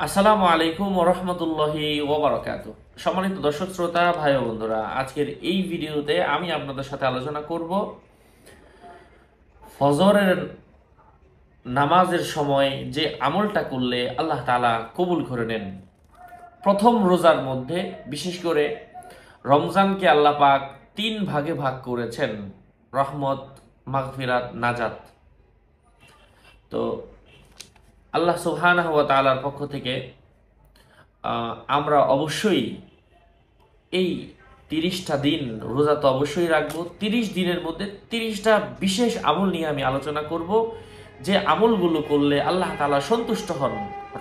আসসালামু আলাইকুম ওয়া রাহমাতুল্লাহি ওয়া বারাকাতুহু। সম্মানিত দর্শক শ্রোতা ভাই ও বন্ধুরা, আজকের এই ভিডিওতে আমি আপনাদের সাথে আলোচনা করব ফজরের নামাজের সময় যে আমলটা করলে আল্লাহ তাআলা কবুল করে নেন। প্রথম রোজার মধ্যে বিশেষ করে রমজানকে আল্লাহ পাক তিন ভাগে ভাগ করেছেন: রহমত, মাগফিরাত, নাজাত। তো আল্লাহ সুবহানাহু ওয়া তাআলার পক্ষ থেকে আমরা অবশ্যই এই 30টা দিন রোজা তো অবশ্যই রাখবো। 30 দিনের মধ্যে 30টা বিশেষ আমল নিয়ে আমি আলোচনা করব, যে আমলগুলো করলে আল্লাহ তাআলা সন্তুষ্ট হন।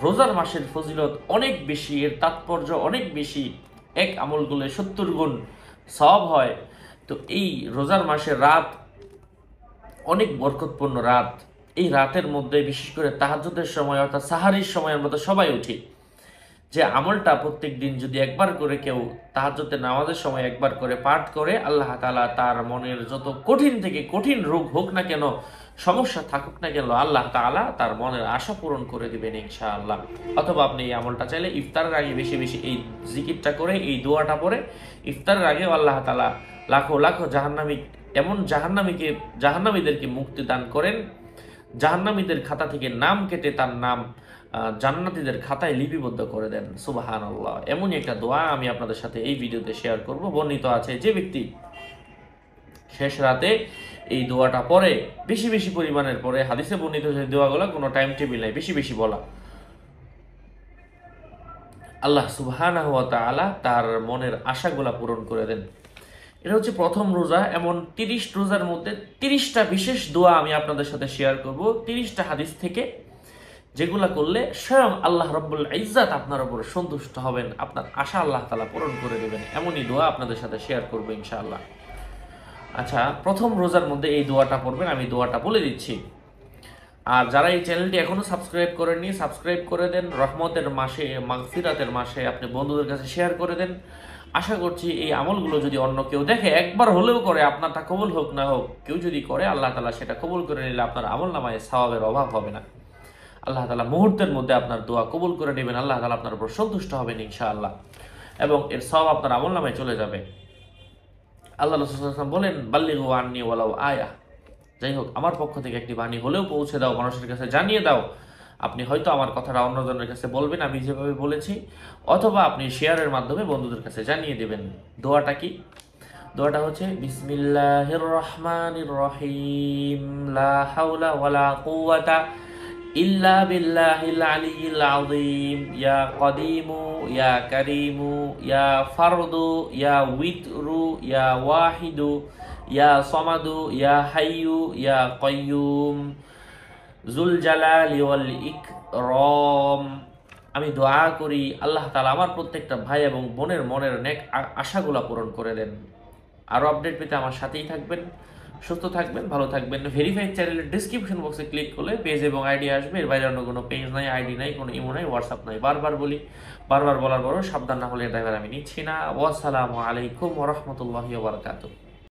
রোজার মাসের ফজিলত অনেক বেশি, এর তাৎপর্য অনেক বেশি। এক আমলগুলো 70 গুণ সওয়াব হয়। তো এই রোজার মাসের রাত অনেক বরকতপূর্ণ রাত। এই রাতের মধ্যে বিশেষ করে তাহাজ্জুদের সময় অর্থাৎ সাহারির সময় আমরা তো সবাই উঠি, যে আমলটা প্রত্যেক দিন যদি একবার করে কেউ তাহাজ্জুদের নামাজের সময় একবার করে পাঠ করে, আল্লাহ তাআলা তার মনের যত কঠিন থেকে কঠিন রোগ হোক না কেন, সমস্যা থাকুক না কেন, আল্লাহ তাআলা তার মনের আশা পূরণ করে দিবেন ইনশাআল্লাহ। অথবা আপনি এই আমলটা চাইলে ইফতারের আগে বেশি বেশি এই জিকিরটা করে, এই দোয়াটা পড়ে ইফতারের আগে আল্লাহ তাআলা লাখো লাখো জাহান্নামীদেরকে মুক্তি দান করেন। জাহান্নামীদের খাতা থেকে নাম কেটে তার নাম জান্নাতীদের খাতায় লিপিবদ্ধ করে দেন। সুবহানাল্লাহ। এমনই একটা দোয়া আমি আপনাদের সাথে এই ভিডিওতে শেয়ার করব। বর্ণিত আছে, যে ব্যক্তি শেষ রাতে এই দোয়াটা পড়ে, বেশি বেশি পরিমাণের পড়ে, হাদিসে বর্ণিত হয়েছে দোয়াগুলো কোনো টাইম টেবিল নাই, বেশি বেশি বলা, আল্লাহ সুবহানাহু ওয়া তাআলা তার মনের আশাগুলা পূরণ করে দেন। এটা হচ্ছে প্রথম রোজা। এমন 30 রোজার মধ্যে 30টা বিশেষ দোয়া আমি আপনাদের সাথে শেয়ার করব, 30টা হাদিস থেকে, যেগুলা করলে স্বয়ং আল্লাহ রব্বুল ইজ্জাত আপনার উপর সন্তুষ্ট হবেন, আপনার আশা আল্লাহ তাআলা পূরণ করে দেবেন। এমনই দোয়া আপনাদের সাথে শেয়ার করবো ইনশাআল্লাহ। আচ্ছা, প্রথম রোজার মধ্যে এই দোয়াটা পড়বেন, আমি দোয়াটা বলে দিচ্ছি। আর যারা এই চ্যানেলটি এখনো সাবস্ক্রাইব করেননি, সাবস্ক্রাইব করে দেন। রহমতের মাসে, মাগফিরাতের মাসে আপনি বন্ধুদের কাছে শেয়ার করে দেন। আশা করছি এই আমলগুলো যদি অন্য কেউ দেখে, একবার হলেও করে, আপনারটা কবুল হোক না হোক, কেউ যদি করে, আল্লাহ তাআলা সেটা কবুল করে নিলে আপনার আমল নামায় সওয়াবের অভাব হবে না। আল্লাহ তাআলা মুহূর্তের মধ্যে আপনার দোয়া কবুল করে নেবেন। আল্লাহ তাআলা আপনার উপর সন্তুষ্ট হবেন ইনশাআল্লাহ, এবং এর সওয়াব আপনার আমল নামায় চলে যাবে। আল্লাহ রাসূল সাল্লাল্লাহু আলাইহি ওয়াসাল্লাম বলেন, বাল্লিগু আন্নী ওয়ালাউ আয়া। যাই হোক, আমার পক্ষ থেকে একটি বাণী হলেও পৌঁছে দাও, মানুষের কাছে জানিয়ে দাও। আপনি হয়তো আমার কথাটা অন্যজনের কাছে বলবেন আমি যেভাবে বলেছি, অথবা আপনি শেয়ারের মাধ্যমে বন্ধুদের কাছে জানিয়ে দেবেন। দোয়াটা কি? দোয়াটা হচ্ছে বিসমিল্লাহির রহমানির রহিম, লা হাওলা ওয়ালা কুওয়াতা ইল্লা বিল্লাহিল আলিয়্যিল আযীম, ইয়া কদিমু ইয়া কারীমু ইয়া ফারদু ইয়া উইতরু ইয়া ওয়াহিদু ইয়া সমাদু ইয়া হাইয়ু ইয়া কাইয়্যুম যুল জালালি ওয়াল ইকরাম। আমি দোয়া করি আল্লাহ তাআলা আমার প্রত্যেকটা ভাই এবং বোনের মনের নেক আশাগুলা পূরণ করে দেন। আরও আপডেট পেতে আমার সাথেই থাকবেন। সুস্থ থাকবেন, ভালো থাকবেন। ভেরিফাইড চ্যানেলের ডিসক্রিপশন বক্সে ক্লিক করলে পেজ এবং আইডি আসবে। এর বাইরে অন্য কোনো পেজ নাই, আইডি নাই, কোনো ইমো নাই, হোয়াটসঅ্যাপ নাই। বারবার বলি, বারবার বলার পরও সাবধান না হলে ড্রাইভার আমি নিচ্ছি না। ওয়াসসালামু আলাইকুম ওয়া রাহমাতুল্লাহি ওয়া বারাকাতুহু।